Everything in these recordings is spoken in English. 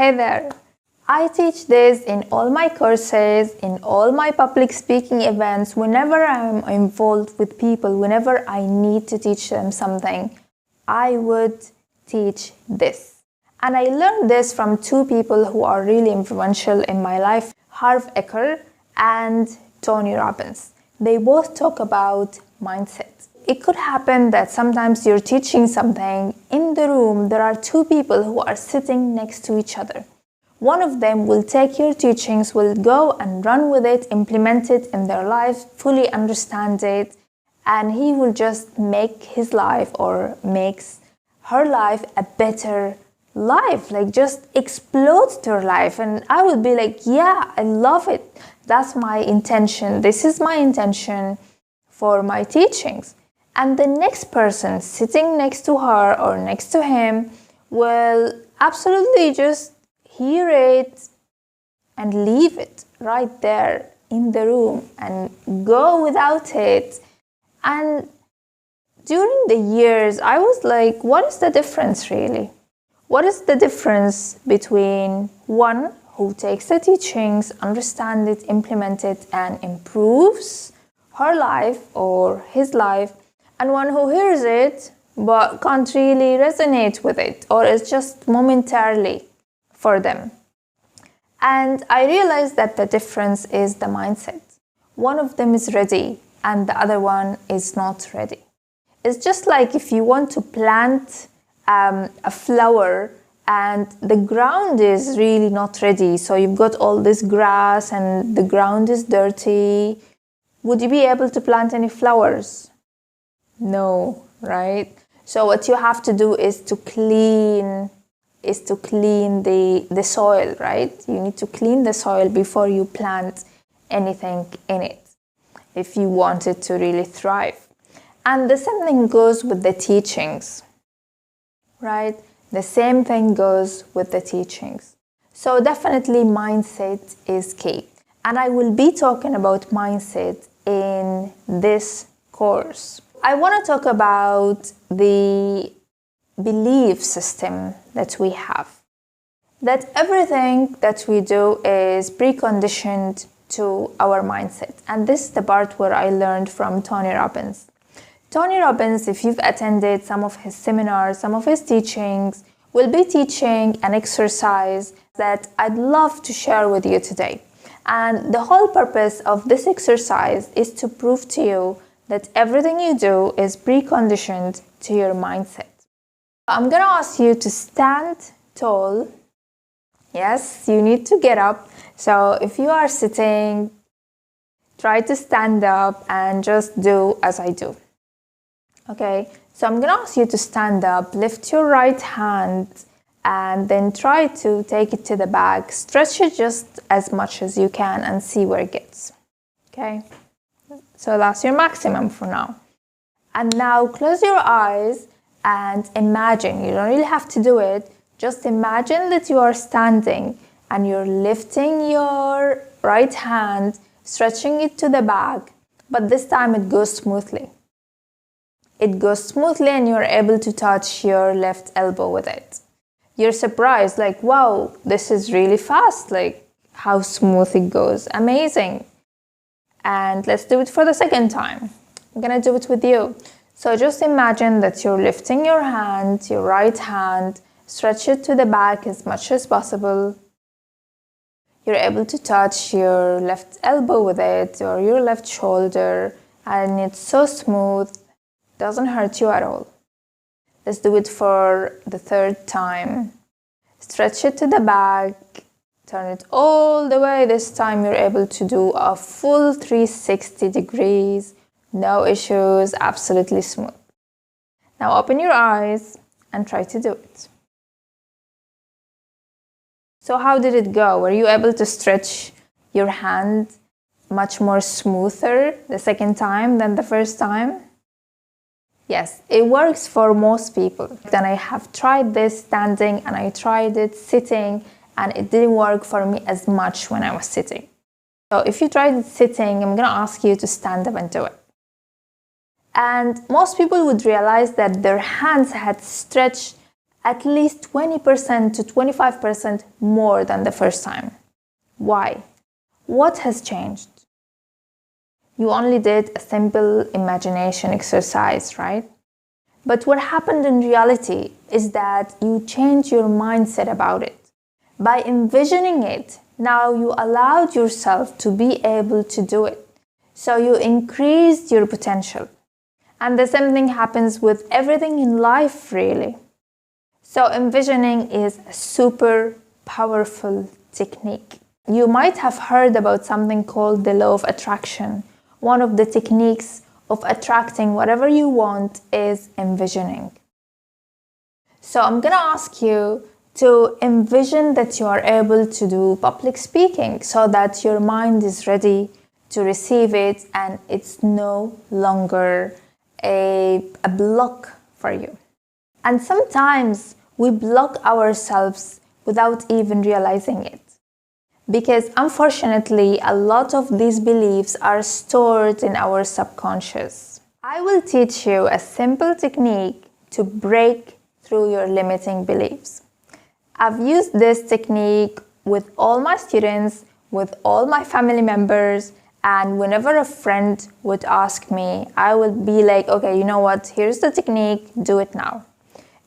Hey there! I teach this in all my courses, in all my public speaking events, whenever I'm involved with people, whenever I need to teach them something, I would teach this. And I learned this from two people who are really influential in my life, Harv Eker and Tony Robbins. They both talk about mindset. It could happen that sometimes you're teaching something in the room, there are two people who are sitting next to each other. One of them will take your teachings, will go and run with it, implement it in their life, fully understand it, and he will just make his life or makes her life a better life, like just explodes their life. And I would be like, yeah, I love it. That's my intention. This is my intention for my teachings. And the next person sitting next to her or next to him will absolutely just hear it and leave it right there in the room and go without it. And during the years, I was like, what is the difference really? What is the difference between one who takes the teachings, understands it, implements it, and improves her life or his life, and one who hears it but can't really resonate with it, or it's just momentarily for them? And I realized that the difference is the mindset. One of them is ready and the other one is not ready. It's just like if you want to plant a flower and the ground is really not ready, so you've got all this grass and the ground is dirty, would you be able to plant any flowers? No, right? So what you have to do is to clean the soil, right? You need to clean the soil before you plant anything in it if you want it to really thrive. And the same thing goes with the teachings, right? The same thing goes with the teachings. So definitely mindset is key. And I will be talking about mindset in this course. I want to talk about the belief system that we have. That everything that we do is preconditioned to our mindset. And this is the part where I learned from Tony Robbins. Tony Robbins, if you've attended some of his seminars, some of his teachings, will be teaching an exercise that I'd love to share with you today. And the whole purpose of this exercise is to prove to you that everything you do is preconditioned to your mindset. I'm going to ask you to stand tall. Yes, you need to get up. So if you are sitting, try to stand up and just do as I do. Okay, so I'm going to ask you to stand up, lift your right hand, and then try to take it to the back. Stretch it just as much as you can and see where it gets. Okay, so that's your maximum for now. And now close your eyes and imagine, you don't really have to do it, just imagine that you are standing and you're lifting your right hand, stretching it to the back, but this time it goes smoothly. It goes smoothly and you're able to touch your left elbow with it. You're surprised, like, wow, this is really fast, like how smooth it goes, amazing. And let's do it for the second time. I'm gonna do it with you. So just imagine that you're lifting your hand, your right hand, stretch it to the back as much as possible. You're able to touch your left elbow with it or your left shoulder, and it's so smooth, doesn't hurt you at all. Let's do it for the third time. Stretch it to the back, turn it all the way. This time you're able to do a full 360 degrees, no issues, absolutely smooth. Now open your eyes and try to do it. So how did it go? Were you able to stretch your hand much more smoother the second time than the first time? Yes, it works for most people. Then I have tried this standing and I tried it sitting, and it didn't work for me as much when I was sitting. So if you tried it sitting, I'm going to ask you to stand up and do it. And most people would realize that their hands had stretched at least 20% to 25% more than the first time. Why? What has changed? You only did a simple imagination exercise, right? But what happened in reality is that you changed your mindset about it. By envisioning it, now you allowed yourself to be able to do it. So you increased your potential. And the same thing happens with everything in life, really. So envisioning is a super powerful technique. You might have heard about something called the law of attraction. One of the techniques of attracting whatever you want is envisioning. So I'm gonna ask you to envision that you are able to do public speaking so that your mind is ready to receive it and it's no longer a block for you. And sometimes we block ourselves without even realizing it. Because unfortunately, a lot of these beliefs are stored in our subconscious. I will teach you a simple technique to break through your limiting beliefs. I've used this technique with all my students, with all my family members, and whenever a friend would ask me, I would be like, okay, you know what, here's the technique, do it now.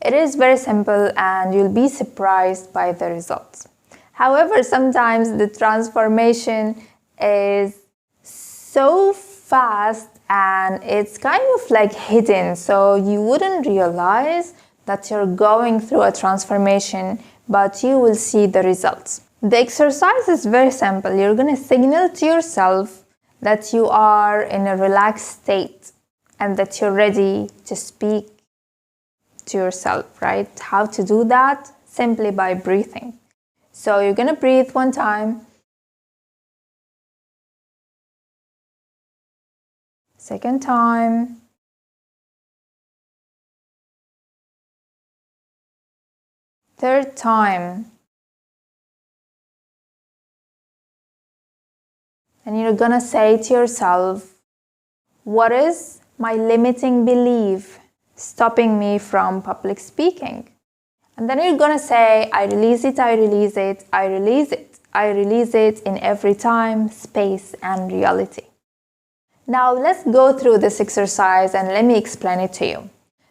It is very simple and you'll be surprised by the results. However, sometimes the transformation is so fast and it's kind of like hidden, so you wouldn't realize that you're going through a transformation, but you will see the results. The exercise is very simple. You're going to signal to yourself that you are in a relaxed state and that you're ready to speak to yourself, right? How to do that? Simply by breathing. So you're going to breathe one time, second time, third time, and you're going to say to yourself, what is my limiting belief stopping me from public speaking? And then you're gonna say, I release it, I release it, I release it, I release it in every time, space, and reality. Now let's go through this exercise and let me explain it to you.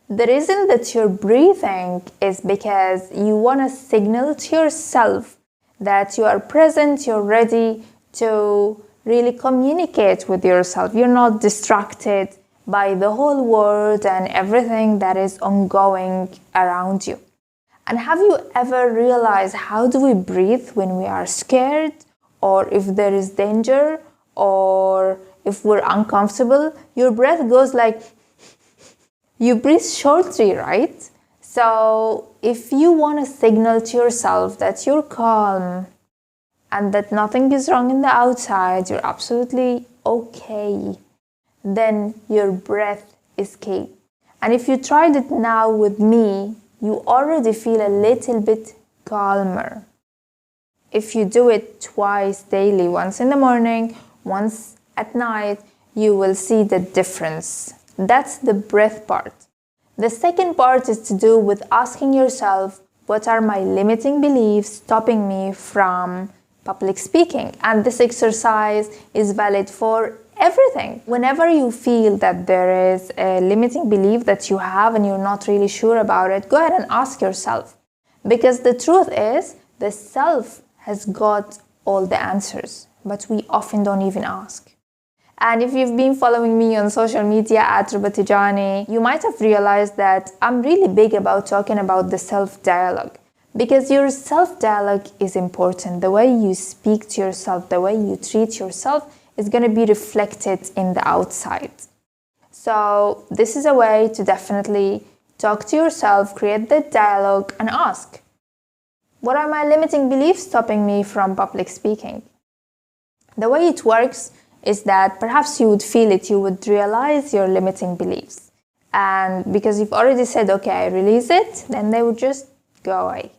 The reason that you're breathing is because you want to signal to yourself that you are present, you're ready to really communicate with yourself. You're not distracted by the whole world and everything that is ongoing around you. And have you ever realized how do we breathe when we are scared, or if there is danger, or if we're uncomfortable? Your breath goes like, you breathe shortly, right? So if you want to signal to yourself that you're calm and that nothing is wrong in the outside, you're absolutely okay, then your breath is key. And if you tried it now with me, you already feel a little bit calmer. If you do it twice daily, once in the morning, once at night, you will see the difference. That's the breath part. The second part is to do with asking yourself, what are my limiting beliefs stopping me from public speaking? And this exercise is valid for everything. Whenever you feel that there is a limiting belief that you have and you're not really sure about it, go ahead and ask yourself. Because the truth is, the self has got all the answers, but we often don't even ask. And if you've been following me on social media at Ruba Tijani, you might have realized that I'm really big about talking about the self-dialogue. Because your self-dialogue is important. The way you speak to yourself, the way you treat yourself is going to be reflected in the outside. So this is a way to definitely talk to yourself, create the dialogue, and ask, what are my limiting beliefs stopping me from public speaking? The way it works is that perhaps you would feel it, you would realize your limiting beliefs. And because you've already said, okay, I release it, then they would just go away.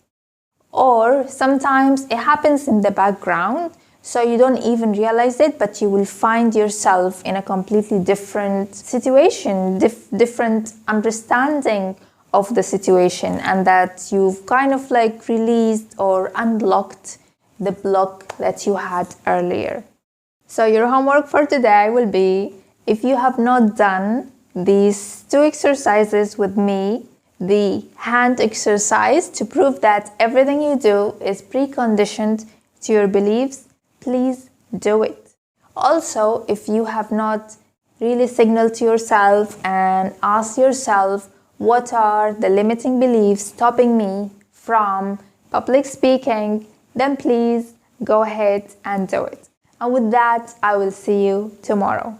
Or sometimes it happens in the background, so you don't even realize it, but you will find yourself in a completely different situation, different understanding of the situation and that you've kind of like released or unlocked the block that you had earlier. So your homework for today will be, if you have not done these 2 exercises with me, the hand exercise to prove that everything you do is preconditioned to your beliefs, please do it. Also, if you have not really signaled to yourself and asked yourself, what are the limiting beliefs stopping me from public speaking, then please go ahead and do it. And with that, I will see you tomorrow.